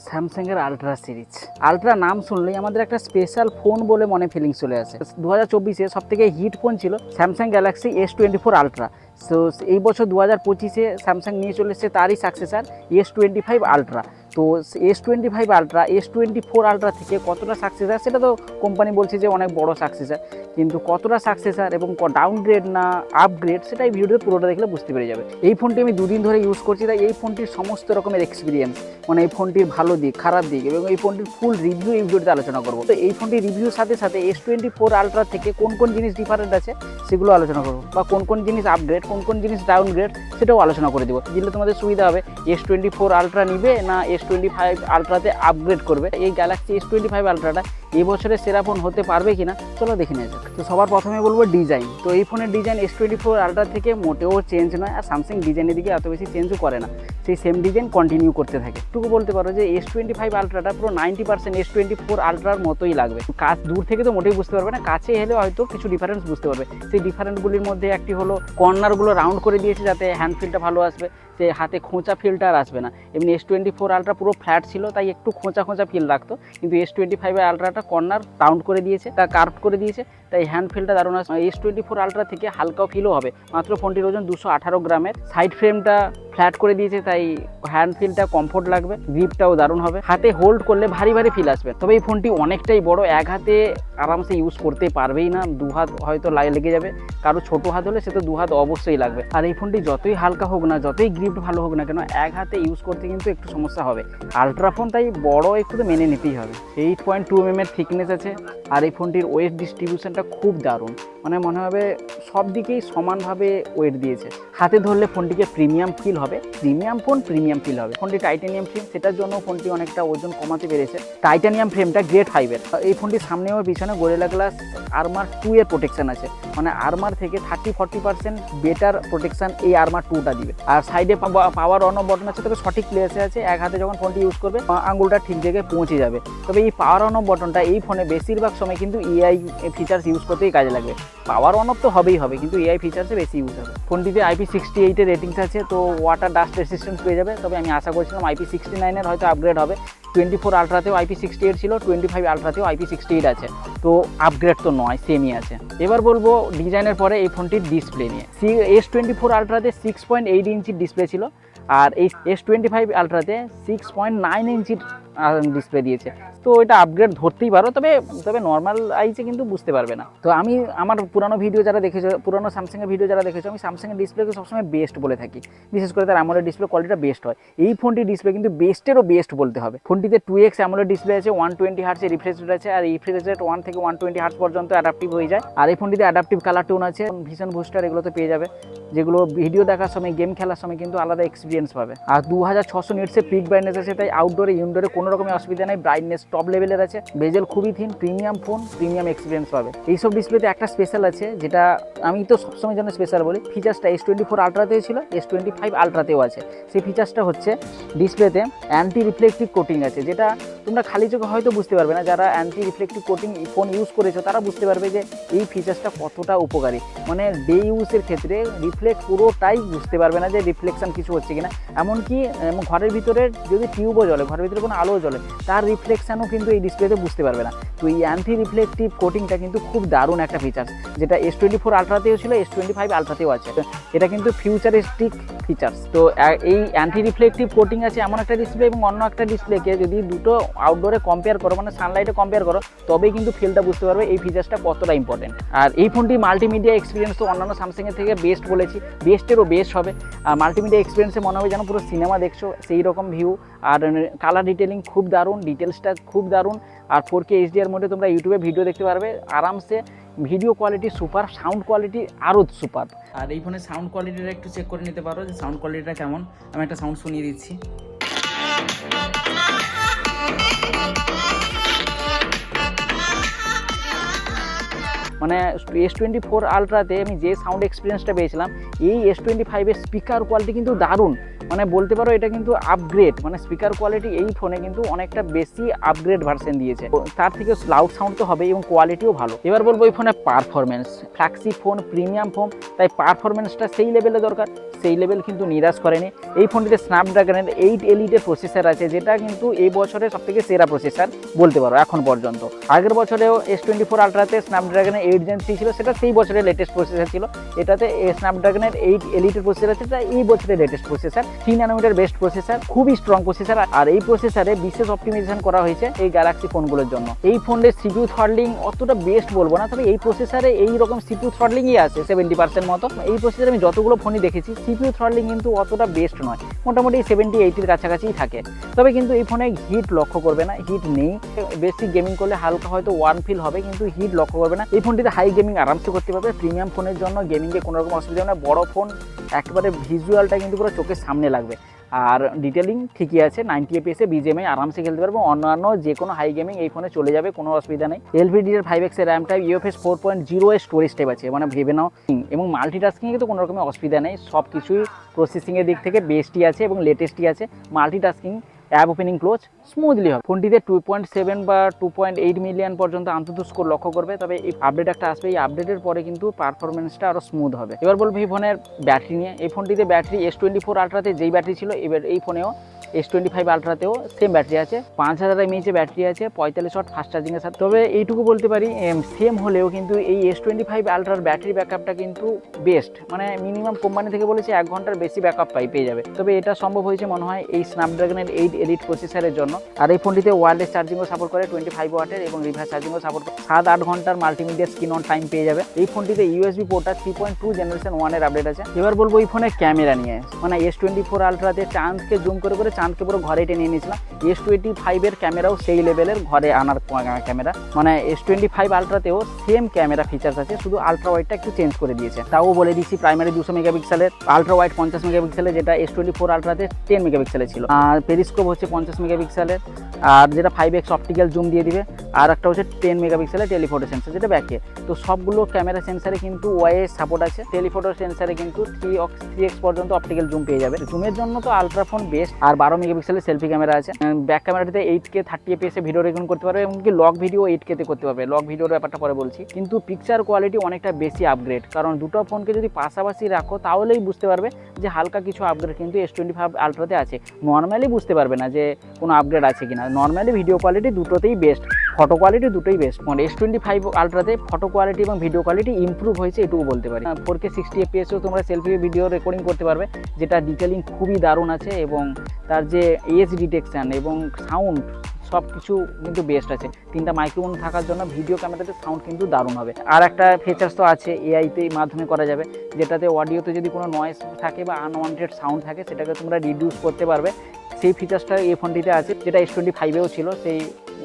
স্যামসাংয়ের ultra series. Ultra নাম শুনলেই আমাদের একটা স্পেশাল ফোন বলে মনে ফিলিংস চলে আসে। 2024-এ সব থেকে হিট ফোন ছিল Samsung Galaxy S25 ultra. So এই বছর 2025-এ স্যামসাং নিয়ে চলে এসেছে তারই সাকসেসার S25 আলট্রা। তো S25 আলট্রা S24 আলট্রা থেকে কতটা সাকসেসার সেটা তো কোম্পানি বলছে যে অনেক বড় সাকসেসার, কিন্তু কতটা সাকসেসার এবং ডাউনগ্রেড না আপগ্রেড সেটা এই ভিডিওতে পুরোটা দেখলে বুঝতে পেরে যাবে। এই ফোনটি আমি দুদিন ধরে ইউজ করছি, তাই এই ফোনটির সমস্ত রকমের এক্সপিরিয়েন্স, মানে এই ফোনটির ভালো দিক খারাপ দিক এবং এই ফোনটির ফুল রিভিউ এই ভিডিওতে আলোচনা করবো। তো এই ফোনটির রিভিউর সাথে সাথে S24 আলট্রা থেকে কোন কোন জিনিস ডিফারেন্ট আছে সেগুলো আলোচনা করবো, বা কোন কোন জিনিস আপগ্রেড কোন কোন জিনিস ডাউনগ্রেড সেটাও আলোচনা করে দেবো। দিলে তোমাদের সুবিধা হবে S24 আলট্রা নিবে না S25 আলট্রাতে আপগ্রেড করবে। এই গ্যালাক্সি S25 আলট্রাটা এই বছরের সেরা ফোন হতে পারবে কিনা চলো দেখে নেওয়া যাক। তো সবার প্রথমে বলবো ডিজাইন। তো এই ফোনের ডিজাইন S24 আলট্রা থেকে মোটেও চেঞ্জ নয়, আর স্যামসাং ডিজাইনের দিকে এত বেশি চেঞ্জও করে না, সেই সেম ডিজাইন কন্টিনিউ করতে থাকে। একটুকু বলতে পারো যে S25 আলট্রাটা পুরো 90% S24 আলট্রার মতোই লাগবে। কাছ দূর থেকে তো মোটেই বুঝতে পারবে না, কাছে এলে হয়তো কিছু ডিফারেন্স বুঝতে পারবে। সেই ডিফারেন্সগুলির মধ্যে একটি হলো কর্নারগুলো রাউন্ড করে দিয়েছে যাতে হ্যান্ড ফিলটা ভালো আসবে, যে হাতে খোঁচা ফিলটা আর আসবে না। এমনি S24 আলট্রা পুরো ফ্ল্যাট ছিল তাই একটু খোঁচা খোঁচা ফিল রাখতো, কিন্তু S25 আলট্রাটা কর্নার রাউন্ড করে দিয়েছে, তা কার্ভ করে দিয়েছে, তাই হ্যান্ড ফিলটা দারুণ আসবে। S24 আলট্রা থেকে হালকাও ফিলও হবে। মাত্র ফোনটির ওজন 218 গ্রামের। সাইড ফ্রেমটা ফ্ল্যাট করে দিয়েছে তাই হ্যান্ড ফিলটা কমফোর্ট লাগবে, গ্রিপটাও দারুণ হবে, হাতে হোল্ড করলে ভারী ভারী ফিল আসবে। তবে এই ফোনটি অনেকটাই বড়, এক হাতে আরামসে ইউজ করতে পারবেই না, দু হাত হয়তো লেগে যাবে। কারো ছোট হাত হলে সে তো দু হাত অবশ্যই লাগবে। আর এই ফোনটি যতই হালকা হোক না, যতই গ্রিপ ভালো হোক না কেন, এক হাতে ইউজ করতে কিন্তু একটু সমস্যা হবে। আলট্রা ফোন তাই বড় একটু তো মেনে নিতেই হবে। 8.2 mm এর থিকনেস আছে, আর এই ফোনটির ওয়েট ডিস্ট্রিবিউশনটা খুব দারুণ, মানে মনে হবে সব দিকেই সমানভাবে ওয়েট দিয়েছে। হাতে ধরলে ফোনটিকে প্রিমিয়াম ফিল হবে, প্রিমিয়াম ফোন প্রিমিয়াম ফিল হবে। ফোনটি টাইটানিয়াম ফ্রেম, সেটার জন্য ফোনটি অনেকটা ওজন কমাতে পেরেছে। টাইটানিয়াম ফ্রেমটা গ্রেড 5 এর। এই ফোনটির সামনে ও পিছনে গোরিলা গ্লাস আর্মার 2 এর প্রোটেকশন আছে, মানে আর্মার থেকে 30-40% বেটার প্রোটেকশন এই আর্মার 2টা দিবে। আর সাইডে পাওয়ার অন অফ বটন আছে, তবে সঠিক প্লেসে আছে, এক হাতে যখন ফোনটি ইউজ করবে আঙুলটা ঠিক জায়গায় পৌঁছে যাবে। তবে এই পাওয়ার অন অফ বটনটা এই ফোনে বেশিরভাগ সময় কিন্তু AI ফিচার্স ইউজ করতেই কাজে লাগবে। পাওয়ার অন অফ তো হবেই হবে, কিন্তু AI ফিচার্সে বেশি ইউজ হবে। ফোনটিতে IP68 এর রেটিংস আছে, তো ওয়াটার ডাস্ট রেসিস্ট্যান্স পেয়ে যাবে। তবে আমি আশা করছিলাম IP69 এর হয়তো আপগ্রেড হবে। 24 আলট্রাতেও IP68 ছিল, 25 আলট্রাতেও IP68 আছে, তো আপগ্রেড তো নয়, সেমই আছে। এবার বলবো ডিজাইনের পরে এই ফোনটির ডিসপ্লে নিয়ে। S24 আলট্রাতে 6.8 ইঞ্চির ডিসপ্লে ছিল, আর এই S25 আলট্রাতে 6.9 ইঞ্চির ডিসপ্লে দিয়েছে। তো এটা আপগ্রেড ধরতেই পারো, তবে নর্মাল আইসে কিন্তু বুঝতে পারবে না। তো আমি আমার পুরানো ভিডিও যারা দেখেছো, পুরানো স্যামসাংয়ের ভিডিও যারা দেখেছো, আমি স্যামসাংয়ের ডিসপ্লেকে সবসময় বেস্ট বলে থাকি, বিশেষ করে তার AMOLED ডিসপ্লে কোয়ালিটিটা বেস্ট হয়। এই ফোনটির ডিসপ্লে কিন্তু বেস্টেরও বেস্ট বলতে হবে। ফোনটিতে 2x AMOLED ডিসপ্লে আছে, 120 Hz এর রিফ্রেশ রেট আছে, আর এই রিফ্রেশ রেট 1 থেকে 120 Hz পর্যন্ত অ্যাডাপটিভ হয়ে যায়। আর এই ফোনটিতে অ্যাডাপটিভ কালার টোন আছে, ভিশন বুস্টার, এগুলো তো পেয়ে যাবে, যেগুলো ভিডিও দেখার সময় গেম খেলার সময় কিন্তু আলাদা এক্সপিরিয়েন্স পাবে। আর 2600 নিটসের পিক ব্রাইটনেস আছে, তাই আউটডোরে ইনডোরে কোনো রকমের অসুবিধা নেই, ব্রাইটনেস টপ লেভেলের আছে, বেজেল খুবই thin, premium phone, premium experience পাবে। এইসব ডিসপ্লেতে একটা স্পেশাল আছে, যেটা আমি তো সবসময় জন্য স্পেশাল বলি, ফিচার্সটা S24 আলট্রাতেও ছিল, S25 আলট্রাতেও আছে। সেই ফিচার্সটা হচ্ছে ডিসপ্লেতে অ্যান্টি রিফ্লেকটিভ কোটিং আছে, যেটা তোমরা খালি চোখে হয়তো বুঝতে পারবে না। যারা anti reflective coating phone use করেছো তারা বুঝতে পারবে যে এই ফিচার্সটা কতটা উপকারী। মানে ডে ইউজের ক্ষেত্রে রিফ্লেক্ট পুরোটাই বুঝতে পারবে না যে রিফ্লেকশন কিছু হচ্ছে কিনা। এমনকি ঘরের ভিতরে যদি টিউবও জ্বলে, ঘরের ভিতরে কোনো আলো জ্বলে, তার রিফ্লেকশানও কিন্তু এই ডিসপ্লেতে বুঝতে পারবে না। তো এই অ্যান্টি রিফ্লেকটিভ কোটিংটা কিন্তু খুব দারুণ একটা ফিচার্স, যেটা S24 আলট্রাতেও ছিল, S25 আলট্রাতেও আছে। এটা কিন্তু ফিউচারিস্টিক ফিচার্স। তো এই অ্যান্টি রিফ্লেকটিভ কোটিং আছে এমন একটা ডিসপ্লে এবং অন্য একটা ডিসপ্লেকে যদি দুটো আউটডোরে কম্পেয়ার করো, মানে সানলাইটে কম্পেয়ার করো, তবেই কিন্তু ফিলটা বুঝতে পারবে এই ফিচার্সটা কতটা ইম্পর্টেন্ট। আর এই ফোনটি মাল্টিমিডিয়া এক্সপিরিয়েন্স তো অন্যান্য স্যামসাংয়ের থেকে বেস্ট বলেছি, বেস্টেরও বেস্ট হবে। আর মাল্টিমিডিয়া এক্সপিরিয়েন্সে মনে হবে যেন পুরো সিনেমা দেখছো, সেই রকম ভিউ। আর কালার ডিটেলিং খুব দারুণ, ডিটেলসটা খুব দারুণ। আর 4K HDR মধ্যে তোমরা ইউটিউবে ভিডিও দেখতে পারবে আরামসে। Video quality super, sound quality আরও সুপার। আর এই ফোনের সাউন্ড কোয়ালিটিটা একটু চেক করে নিতে পারো যে সাউন্ড কোয়ালিটিটা কেমন। আমি একটা সাউন্ড শুনিয়ে দিচ্ছি। মানে S24 আলট্রাতে আমি যে সাউন্ড এক্সপিরিয়েন্সটা পেয়েছিলাম, এই S25 এর স্পিকার কোয়ালিটি কিন্তু দারুণ। মানে বলতে পারো এটা কিন্তু আপগ্রেড, মানে স্পিকার কোয়ালিটি এই ফোনে কিন্তু অনেকটা বেশি আপগ্রেড ভার্সন দিয়েছে। তার থেকে লাউড সাউন্ড তো হবে এবং কোয়ালিটিও ভালো। এবার বলবো এই ফোনের performance, flagship phone, premium phone, তাই পারফরমেন্সটা সেই লেভেলে দরকার, সেই লেভেল কিন্তু নিরাশ করেনি। এই ফোনটিতে স্ন্যাপড্রাগনের 8 এলিটের প্রসেসর আছে, যেটা কিন্তু এই বছরের সবথেকে সেরা প্রসেসর বলতে পারো এখন পর্যন্ত। আগের বছরেও S24 আলট্রাতে স্ন্যাপড্রাগনের 8 Gen 3 ছিল, সেটা সেই বছরের লেটেস্ট প্রসেসর ছিল। এটাতে স্ন্যাপড্রাগনের 8 এলিটের প্রসেসর আছে, এটা এই বছরের latest processor, 3 nanometre best processor, খুবই স্ট্রং প্রসেসর। আর এই প্রসেসরে বিশেষ অপটিমাইজেশন করা হয়েছে এই গ্যালাক্সি ফোনগুলোর জন্য। এই ফোনের সিপিইউ থ্রটলিং অতটা বেস্ট বলবো না, তবে এই প্রসেসরে এই রকম সিপিইউ থ্রটলিংই আছে 70% মতো। এই প্রসেসরে আমি যতগুলো ফোনই দেখেছি সিপিইউ থ্রটলিং কিন্তু অতটা বেস্ট নয়, মোটামুটি 70-80-এর কাছাকাছিই থাকে। তবে কিন্তু এই ফোনে হিট লক্ষ্য করবে না, হিট নেই। বেশি গেমিং করলে হালকা হয়তো ওয়ার্ম ফিল হবে, কিন্তু হিট লক্ষ্য করবে না। এই ফোনটিতে হাই গেমিং আরামসে করতে পারবে। প্রিমিয়াম ফোনের জন্য গেমিংয়ে কোনো রকম অসুবিধা হবে না। বড় ফোন একেবারে ভিজুয়ালটা কিন্তু পুরো চোখের সামনে লাগবে। আর ডিটেলিং ঠিকই আছে, 90 FPS BGMI আরামসে খেলতে পারবো। অন্যান্য যে কোনো হাই গেমিং এই ফোনে চলে যাবে, কোনো অসুবিধা নেই। LPDDR5X এর র্যাম টাইপ, UFS 4.0 এর স্টোরেজ টাইপ আছে, মানে ভেবে নাও। এবং মাল্টিটাস্কিংয়ে তো কোনো রকমের অসুবিধা নেই, সব কিছুই প্রসেসিংয়ের দিক থেকে বেস্টই আছে এবং লেটেস্টই আছে। Multitasking, app opening close smoothly হবে। ফোনটিতে 2.7 বা 2.8 মিলিয়ন পর্যন্ত আন্তঃ স্কোর লক্ষ্য করবে। তবে এই আপডেট একটা আসবে, এই আপডেটের পরে কিন্তু পারফরমেন্সটা আরও স্মুথ হবে। এবার বলবো এই ফোনের ব্যাটারি নিয়ে। এই ফোনটিতে ব্যাটারি S24 আলট্রাতে যেই ব্যাটারি ছিল, এবার এই ফোনেও S25 আলট্রাতেও সেম ব্যাটারি আছে। 5000 mAh ব্যাটারি আছে, 45 ওয়াট ফাস্ট চার্জিংয়ের সাথে। তবে এইটুকু বলতে পারি সেম হলেও কিন্তু এই S25 আলট্রার ব্যাটারি ব্যাকআপটা কিন্তু বেস্ট, মানে মিনিমাম কোম্পানি থেকে বলেছে 1 ঘন্টার বেশি ব্যাকআপ পেয়ে যাবে। তবে এটা সম্ভব হয়েছে মনে হয় এই স্ন্যাপড্রাগনের 8 এলিট প্রসেসরের জন্য। আর এই ফোনটিতে ওয়্যারলেস চার্জিংও সাপোর্ট করে, 25 ওয়াটের, এবং রিভার্স চার্জিংও সাপোর্ট করে। 7-8 ঘন্টার মাল্টিমিডিয়া স্ক্রিন অন টাইম পেয়ে যাবে। এই ফোনটিতে USB পোর্টটা 3.2 জেনারেশন 1 এর আপডেট আছে। এবার বলবো এই ফোনের ক্যামেরা নিয়ে। মানে S24 আলট্রাতে চাঁদকে জুম করে চাঁদকে পুরো ঘরে টেনে নিয়েছিলাম। S25 এর ক্যামেরাও সেই লেভেলের ঘরে আনার ক্যামেরা। মানে S25 আলট্রাতেও সেম ক্যামেরা ফিচার্স আছে, শুধু আলট্রা ওয়াইডটা একটু চেঞ্জ করে দিয়েছে। তাও বলে দিচ্ছি, প্রাইমারি 200 মেগাপিক্সেলের, আলট্রা ওয়াইড 50 মেগাপিক্সেলের, যেটা S24 আলট্রাতে 10 মেগাপিক্সেলের ছিল। আর পেরিস্কোপ হচ্ছে 50 মেগাপিক্সেলের, আর যেটা 5x অপটিক্যাল জুম দিয়ে দিবে। আর একটা হচ্ছে 10 মেগাপিক্সেলের টেলিফোটো সেন্সর, যেটা ব্যাকে। তো সবগুলো ক্যামেরা সেন্সারে কিন্তু ওয়াইএস সাপোর্ট আছে। টেলিফোটো সেন্সারে কিন্তু 3x পর্যন্ত অপটিক্যাল জুম পেয়ে যাবে। জুমের জন্য তো আলট্রা ফোন বেস্ট। আর 12 মেগাপিক্সেলের সেলফি ক্যামেরা আছে। ব্যাক ক্যামেরাটিতে 8K 30 fps ভিডিও রেকর্ড করতে পারবে, এমনকি লগ ভিডিও 8K তে করতে পারবে। লগ ভিডিওর ব্যাপারটা পরে বলছি। কিন্তু পিকচার কোয়ালিটি অনেকটা বেশি আপগ্রেড, কারণ দুটো ফোনকে যদি পাশাপাশি রাখো তাহলেই বুঝতে পারবে যে হালকা কিছু আপগ্রেড কিন্তু S25 আলট্রাতে আছে। নর্মালি বুঝতে পারবে না যে কোনো আপগ্রেড আছে কিনা। নর্মালি ভিডিও কোয়ালিটি দুটোতেই বেস্ট, ফটো কোয়ালিটি দুটোই বেস্ট। মানে S25 আলট্রাতে ফটো কোয়ালিটি এবং ভিডিও কোয়ালিটি ইমপ্রুভ হয়েছে, এটুকু বলতে পারি। 4K 60 fps তোমরা সেলফি ভিডিও রেকর্ডিং করতে পারবে, যেটা ডিটেলিং খুবই দারুণ আছে, এবং তার যে এজ ডিটেকশান এবং সাউন্ড সব কিছু কিন্তু বেস্ট আছে। 3টা মাইক্রোফোন থাকার জন্য ভিডিও ক্যামেরাতে সাউন্ড কিন্তু দারুণ হবে। আর একটা ফিচার্স তো আছে, এআইতে মাধ্যমে করা যাবে, যেটাতে অডিওতে যদি কোনো নয়েজ থাকে বা আনওয়ান্টেড সাউন্ড থাকে সেটাকে তোমরা রিডিউস করতে পারবে। সেই ফিচার্সটা এই ফোনটিতে আছে, যেটা S25-এও ছিল, সেই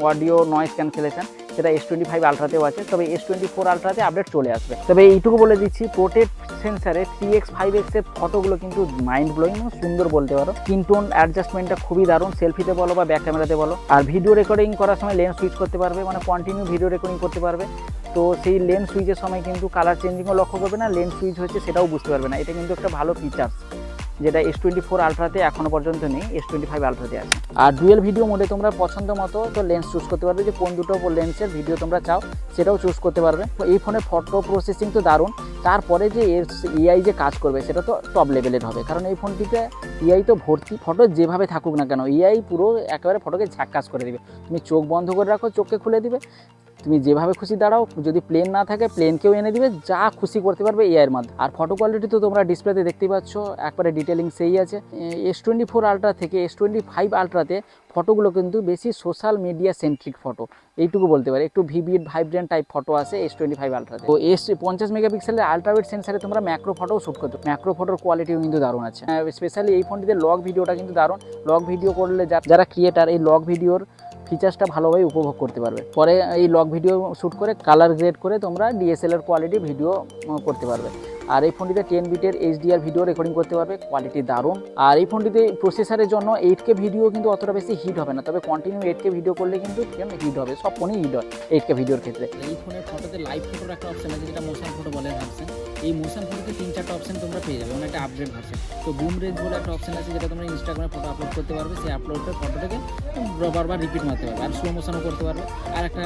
অডিও নয়েজ ক্যান্সেলেশন, সেটা S25 আলট্রাতেও আছে। তবে S24 আলট্রাতে আপডেট চলে আসবে। তবে এইটুকু বলে দিচ্ছি, পোর্ট্রেট সেন্সারে 3x 5x এর ফটোগুলো কিন্তু মাইন্ড ব্লোয়িং, সুন্দর বলতে পারো। স্কিন টোন অ্যাডজাস্টমেন্টটা খুবই দারুণ, সেলফিতে বলো বা ব্যাক ক্যামেরাতে বলো। আর ভিডিও রেকর্ডিং করার সময় লেন্স সুইচ করতে পারবে, মানে কন্টিনিউ ভিডিও রেকর্ডিং করতে পারবে। তো সেই লেন্স সুইচের সময় কিন্তু কালার চেঞ্জিংও লক্ষ্য করবে না, লেন্স সুইচ হচ্ছে সেটাও বুঝতে পারবে না। এটা কিন্তু একটা ভালো ফিচার্স, যেটা S24 আলট্রাতে এখনো পর্যন্ত নেই, S25 আলট্রাতে আছে। আর ডুয়েল ভিডিও মোডে তোমরা পছন্দ মতো তো লেন্স চুজ করতে পারবে, যে কোন দুটো লেন্সের ভিডিও তোমরা চাও সেটাও চুজ করতে পারবে। এই ফোনের ফটো প্রসেসিং তো দারুণ, তারপরে যে এআই যে কাজ করবে সেটা তো টপ লেভেলের হবে, কারণ এই ফোনটিতে এআই তো ভর্তি। ফটো যেভাবে থাকুক না কেন, এআই পুরো একেবারে ফটোকে ঝাক্কাস করে দিবে। তুমি চোখ বন্ধ করে রাখো, চোখকে খুলে দিবে, তুমি যেভাবে খুশি দাঁড়াও, যদি প্লেন না থাকে প্লেনকেও এনে দিবে, যা খুশি করতে পারবে এআইয়ের মাধ্যমে। আর ফটো কোয়ালিটি তো তোমরা ডিসপ্লেতে দেখতেই পাচ্ছ, একবারে ডিটেলিং সেই আছে। S24 আলট্রা থেকে S25 আলট্রাতে ফটোগুলো কিন্তু বেশি সোশ্যাল মিডিয়া সেন্ট্রিক ফটো, এইটুকু বলতে পারি। একটু ভিভিড ভাইব্রেন্ট টাইপ ফটো আসে S25 আলট্রাতে। তো 50 মেগাপিক্সেলের আলট্রাওয়াইড সেন্সারে তোমরা ম্যাক্রো ফটোও শ্যুট করতে, ম্যাক্রো ফটোর কোয়ালিটিও কিন্তু দারুণ আছে। স্পেশালি এই ফোনটিতে লগ ভিডিওটা কিন্তু দারুণ। লগ ভিডিও করলে যারা ক্রিয়েটার, এই লগ ভিডিওর ফিচার্সটা ভালোভাবে উপভোগ করতে পারবে। পরে এই লগ ভিডিও শ্যুট করে কালার গ্রেড করে তোমরা DSLR কোয়ালিটি ভিডিও করতে পারবে। আর এই ফোনটিতে 10 বিটের HDR ভিডিও রেকর্ডিং করতে পারবে, কোয়ালিটি দারুণ। আর এই ফোনটিতে প্রসেসরের জন্য 8K ভিডিও কিন্তু অতটা বেশি হিট হবে না, তবে কন্টিনিউ 8K ভিডিও করলে কিন্তু হিট হবে, সব ফোনেই হিট হয় 8K ভিডিওর ক্ষেত্রে। এই ফোনের ফটোতে লাইভ ফটোর একটা অপশন আছে, যেটা মোশন ফটো বলে ভাবছেন। এই মোশন ফটোতে 3-4টা অপশন তোমরা পেয়ে যাবে, মানে একটা আপডেট ভার্সন। তো বুম রেজ বলে একটা অপশন আছে যেটা তোমরা ইনস্টাগ্রামে ফটো আপলোড করতে পারবে, সেই আপলোডের ফটোটাকে বারবার রিপিট মারতে পারবে, আর স্লো মোশনও করতে পারবে। আর একটা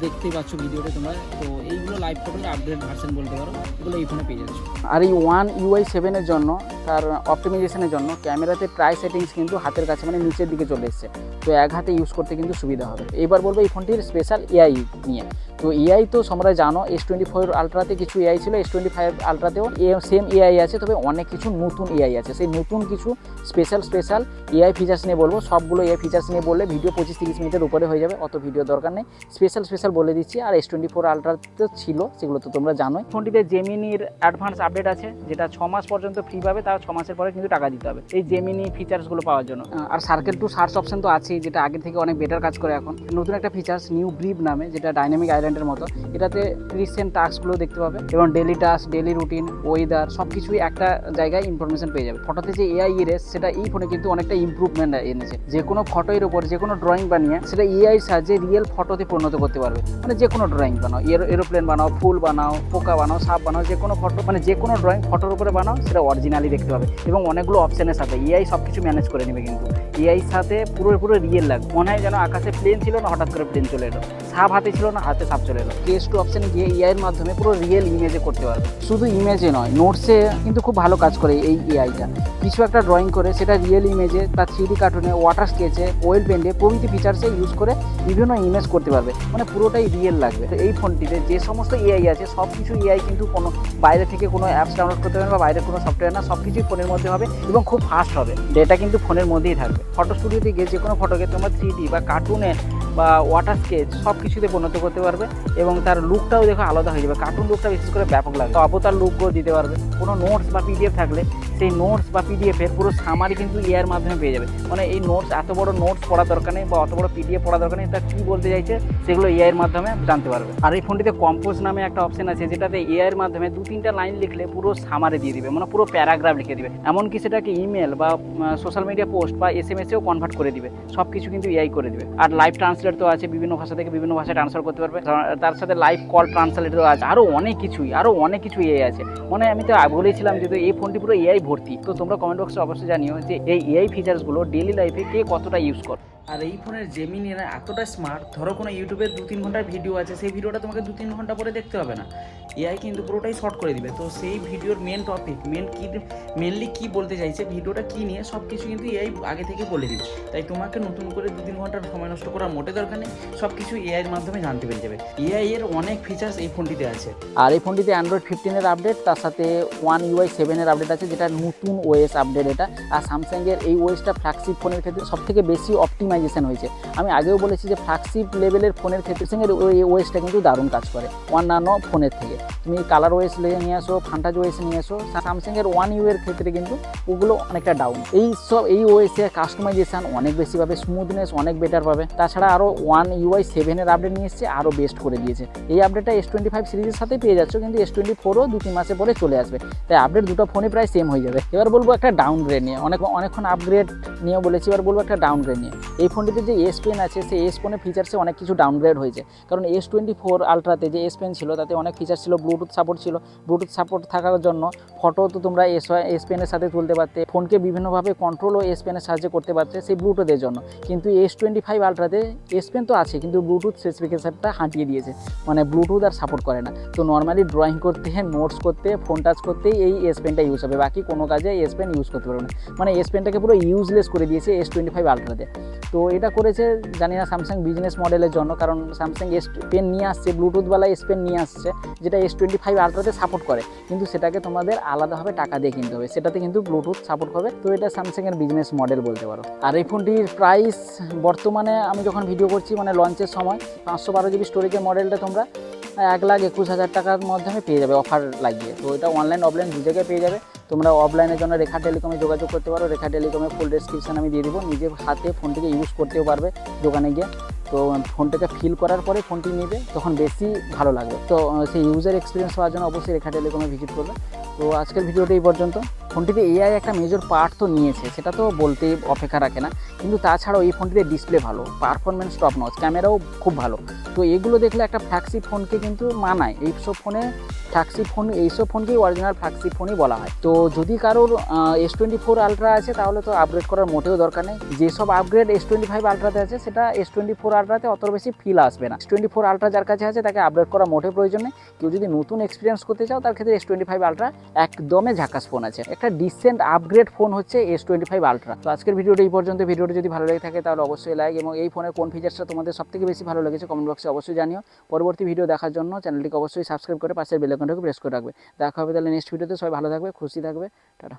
দেখতেই পাচ্ছ ভিডিওতে তোমরা, তো এইগুলো লাইভ ফটোর আপডেট ভার্সন বলতে পারো, এগুলো এই ফোনে পেয়ে যাচ্ছ। আর এই One UI 7 এর জন্য, তার অপটিমাইজেশনের জন্য ক্যামেরাতে ট্রাই সেটিংস কিন্তু হাতের কাছে মানে নিচের দিকে চলে এসেছে, তো এক হাতে ইউজ করতে কিন্তু সুবিধা হবে। এবার বলবো এই ফোনটির স্পেশাল এআই নিয়ে। তো এআই তো তোমরা জানো S24 আলট্রাতে কিছু এআই ছিল, S25 আলট্রাতেও সেম এআই আছে, তবে অনেক কিছু নতুন এআই আছে। সেই নতুন কিছু স্পেশাল এআই ফিচার্স নিয়ে বলবো। সবগুলো এআই ফিচার্স নিয়ে বললে ভিডিও 25-30 মিনিটের উপরে হয়ে যাবে, অত ভিডিও দরকার নেই। স্পেশাল বলে দিচ্ছি। আর S24 আলট্রাতে ছিল, সেগুলো তো তোমরা জানোই। ফোনটিতে জেমিনির অ্যাডভান্স আপডেট আছে, যেটা 6 মাস পর্যন্ত ফ্রি পাবে, তার 6 মাসের পরে কিন্তু টাকা দিতে হবে এই জেমিনি ফিচার্সগুলো পাওয়ার জন্য। আর সার্কেল টু সার্চ অপশন তো আছেই, যেটা আগে থেকে অনেক বেটার কাজ করে এখন। নতুন একটা ফিচার্স নিউ ব্রিভ নামে, যেটা ডাইনামিক আইল্যান্ডের মতো, এটাতে রিসেন্ট টাস্কগুলো দেখতে পাবে এবং daily task, daily routine, weather সব কিছুই একটা জায়গায় ইনফরমেশন পেয়ে যাবে। ফটোতে যে এআই ইরেজ, সেটা এই ফোনে কিন্তু অনেকটা ইমপ্রুভমেন্ট এনেছে। যে কোনো ফটোর উপর যে কোনো ড্রয়িং বানিয়ে সেটা এআই সাহায্যে রিয়েল ফটোতে পরিণত করতে পারবে। মানে যে কোনো ড্রয়িং বানাও, এরোপ্লেন বানাও, ফুল বানাও, পোকা বানাও, সাপ বানাও, যে কোনো ফটো, মানে যে কোনো ড্রয়িং ফটোর উপরে বানাও, সেটা অরিজিনালি দেখতে পাবে। এবং অনেকগুলো অপশনের সাথে এআই সব কিছু ম্যানেজ করে নেবে, কিন্তু এআই সাথে পুরো রিয়েল লাগবে। মনে হয় যেন আকাশে প্লেন ছিল না, হঠাৎ করে প্লেন চলে এলো, সাপ হাতে ছিল না, হাতে সাপ চলে এলো। কেস টু অপশনে গিয়ে এআই এর মাধ্যমে পুরো রিয়েল ইমেজে করতে পারবে। শুধু ইমেজে নয়, নোটসে কিন্তু খুব ভালো কাজ করে এই এআইটা। কিছু একটা ড্রয়িং করে সেটা রিয়েল ইমেজে, তার 3D কার্টুনে, ওয়াটার স্কেচে, ওয়েল পেন্টে প্রভৃতি ফিচার্সে ইউজ করে বিভিন্ন ইমেজ করতে পারবে, মানে পুরোটাই রিয়েল লাগবে। তো এই ফোনটিতে যে সমস্ত এআই আছে সব কিছু এআই কিন্তু কোনো বাইরে থেকে কোনো অ্যাপস ডাউনলোড করতে পারবে বা বাইরের কোনো সফটওয়্যার না, সব কিছুই ফোনের মধ্যে হবে এবং খুব ফাস্ট হবে। ডেটা কিন্তু ফোনের মধ্যেই থাকবে। ফটো স্টুডিওতে গিয়ে যে কোনো ফটোকে তোমরা 3D বা কার্টুনে বা ওয়াটার স্কেচ সব কিছুতে পরিণত করতে পারবে এবং তার লুকটাও দেখো আলাদা হয়ে যাবে। কার্টুন লুকটা বিশেষ করে ব্যাপক লাগবে। তো অবতার লুকও দিতে পারবে। কোনো নোটস বা পিডিএফ থাকলে সেই নোটস বা পিডিএফের পুরো সামারি কিন্তু এআইয়ের মাধ্যমে পেয়ে যাবে। মানে এই নোটস, এত বড় নোটস পড়ার দরকার নেই বা অত বড় পিডিএফ পড়ার দরকার নেই, তা কী বলতে চাইছে সেগুলো এআইয়ের মাধ্যমে জানতে পারবে। আর এই ফোনটিতে কম্পোজ নামে একটা অপশন আছে, যেটাতে এআইয়ের মাধ্যমে 2-3টা লাইন লিখলে পুরো সামারি দিয়ে দিবে, মানে পুরো প্যারাগ্রাফ লিখে দিবে। এমনকি সেটাকে ইমেল বা সোশ্যাল মিডিয়া পোস্ট বা SMS-এও কনভার্ট করে দিবে। সব কিছু কিন্তু এআই করে দিবে। আর লাইভ ট্রান্সলেট তো আছে, বিভিন্ন ভাষা থেকে বিভিন্ন ভাষায় ট্রান্সফার করতে পারবে। তার সাথে লাইভ কল ট্রান্সলেটও আছে। আরও অনেক কিছু এআই আছে। মানে আমি তো বলেছিলাম যে এই ফোনটি পুরো এআই ভর্তি। তো তোমরা কমেন্ট বক্সে অবশ্যই জানিও যে এই এআই ফিচার্সগুলো ডেইলি লাইফে কে কতটা ইউজ করে। আর এই ফোনের জেমিনি এতটা স্মার্ট, ধরো কোনো ইউটিউবের 2-3 ঘন্টার ভিডিও আছে, সেই ভিডিওটা তোমাকে 2-3 ঘন্টা পরে দেখতে হবে না, এআই কিন্তু পুরোটাই শর্ট করে দিবে। তো সেই ভিডিওর মেন টপিক, মেনলি কী বলতে চাইছে, ভিডিওটা কী নিয়ে, সব কিছু কিন্তু এআই আগে থেকে বলে দিবে। তাই তোমাকে নতুন করে 2-3 ঘন্টার সময় নষ্ট করার মোটে দরকার নেই, সব কিছু এআইয়ের মাধ্যমে জানতে পেরে যাবে। এআই এর অনেক ফিচার্স এই ফোনটিতে আছে। আর এই ফোনটিতে Android 15-এর আপডেট, তার সাথে One UI 7-এর আপডেট আছে, যেটা নতুন ওএস আপডেট এটা। আর স্যামসাংয়ের এই ওএসটা ফ্ল্যাগশিপ ফোনের ক্ষেত্রে সবথেকে বেশি অপটিমাইজেশন হয়েছে। আমি আগেও বলেছি যে ফ্ল্যাগশিপ লেভেলের ফোনের ক্ষেত্রে স্যামসাংয়ের ওই ওএসটা কিন্তু দারুণ কাজ করে অন্যান্য ফোনের থেকে। তুমি কালার ওএস নিয়ে আসো, ফান্টাজ ওএস নিয়ে আসো, স্যামসাংয়ের One UI এর ক্ষেত্রে কিন্তু ওগুলো অনেকটা ডাউন। এই ওএসে কাস্টমাইজেশন অনেক বেশি পাবে, স্মুথনেস অনেক বেটার পাবে। তাছাড়া আরও One UI 7-এর আপডেট নিয়ে এসছে, আরও বেস্ট করে দিয়েছে। এই আপডেটটা S25 সিরিজের সাথে পেয়ে যাচ্ছ, কিন্তু S24ও 2-3 মাসের পরে চলে আসবে। তাই আপডেট দুটো ফোনে প্রায় সেম হয়ে যাবে। এবার বলবো একটা ডাউনগ্রেড নিয়ে। অনেকক্ষণ আপগ্রেড নিয়েও বলেছি, এবার বলবো একটা ডাউনগ্রেড নিয়ে। এই ফোনটিতে যে S Pen আছে, সেই S Pen ফিচার্সে অনেক কিছু ডাউনগ্রেড হয়েছে। কারণ S24 আলট্রাতে যে S Pen ছিল তাতে অনেক ফিচার ছিল, ব্লুটুথ সাপোর্ট ছিল। ব্লুটুথ সাপোর্ট থাকার জন্য ফটো তো তোমরা S Pen-এর সাথে তুলতে পারতে, ফোনকে বিভিন্নভাবে কন্ট্রোলও S Pen-এর সাহায্যে করতে পারতে সেই ব্লুটুথের জন্য। কিন্তু S25 আলট্রাতে S Pen তো আছে, কিন্তু ব্লুটুথ স্পেসিফিকেশনটা হাঁটিয়ে দিয়েছে, মানে ব্লুটুথ আর সাপোর্ট করে না। তো নর্মালি ড্রয়িং করতে, নোটস করতে, ফোন টাচ করতেই এই S Pen-টা ইউজ হবে, বাকি কোনো কাজে S Pen ইউজ করতে পারবে না। মানে S Pen-টাকে পুরো ইউজলেস করে দিয়েছে S25 আলট্রাতে। তো এটা করেছে জানি না স্যামসাং বিজনেস মডেলের জন্য, কারণ স্যামসাং S Pen নিয়ে আসছে, ব্লুটুথওয়ালা S Pen নিয়ে আসছে, যেটা S25 আলট্রাতে সাপোর্ট করে, কিন্তু সেটাকে তোমাদের আলাদাভাবে টাকা দিয়ে কিনতে হবে, সেটাতে কিন্তু ব্লুটুথ সাপোর্ট হবে। তো এটা স্যামসাংয়ের বিজনেস মডেল বলতে পারো। আর এই ফোনটির প্রাইস বর্তমানে আমি যখন ভিডিও করছি, মানে লঞ্চের সময় 512 GB স্টোরেজের মডেলটা তোমরা 1,21,000 টাকার মাধ্যমে পেয়ে যাবে অফার লাগিয়ে। তো এটা অনলাইন অফলাইন দু জায়গায় পেয়ে যাবে। তোমরা অফলাইনের জন্য রেখা টেলিকমে যোগাযোগ করতে পারো। রেখা টেলিকমের ফুল ডেসক্রিপশন আমি দিয়ে দেবো, নিজের হাতে ফোনটিকে ইউজ করতেও পারবে দোকানে গিয়ে। তো ফোনটাকে ফিল করার পরে ফোনটি নেবে, তখন বেশি ভালো লাগবে। তো সেই ইউজার এক্সপিরিয়েন্স হওয়ার জন্য অবশ্যই রেখা টেলিকমে ভিজিট করবে। তো আজকের ভিডিওটা এই পর্যন্ত। ফোনটিতে এআই একটা মেজর পার্ট তো নিয়েছে, সেটা তো বলতে অপেক্ষা রাখে না, কিন্তু তাছাড়াও এই ফোনটিতে ডিসপ্লে ভালো, পারফরমেন্স টপ নচ, ক্যামেরাও খুব ভালো। তো এগুলো দেখলে একটা ফ্ল্যাগশিপ ফোনকে কিন্তু মানায়। এইসব ফোনে ফ্ল্যাগশিপ ফোন, এইসব ফোনকেই অরিজিনাল ফ্ল্যাগশিপ ফোনই বলা হয়। তো যদি কারোর S24 আলট্রা আছে তাহলে তো আপগ্রেড করার মোটেও দরকার নেই। যেসব আপগ্রেড S25 আলট্রাতে আছে সেটা S24 আলট্রাতে অত বেশি ফিল আসবে না। S24 আলট্রা যার কাছে আছে তাকে আপগ্রেড করা মোটেও প্রয়োজন নেই। কেউ যদি নতুন এক্সপিরিয়েন্স করতে চাও তার ক্ষেত্রে S25 আলট্রা একদমই ঝাকাস ফোন আছে। একটা ডিসেন্ট আপগ্রেড ফোন হচ্ছে S25 আলট্রা। তো আজকের ভিডিওটা এই পর্যন্ত। ভিডিওটি যদি ভালো লেগে থাকে তাহলে অবশ্যই লাইক, এবং এই ফোনের কোন ফিচার্সটা তোমাদের সবথেকে বেশি ভালো লেগেছে কমেন্ট বক্সে অবশ্যই জানিও। পরবর্তী ভিডিও দেখার জন্য চ্যানেলটিকে অবশ্যই সাবস্ক্রাইব করে পাশের বেল আইকনটাকে প্রেস করে রাখবে। দেখা হবে তাহলে নেক্সট ভিডিওতে। সবাই ভালো থাকবে, খুশি থাকবে, টাটা।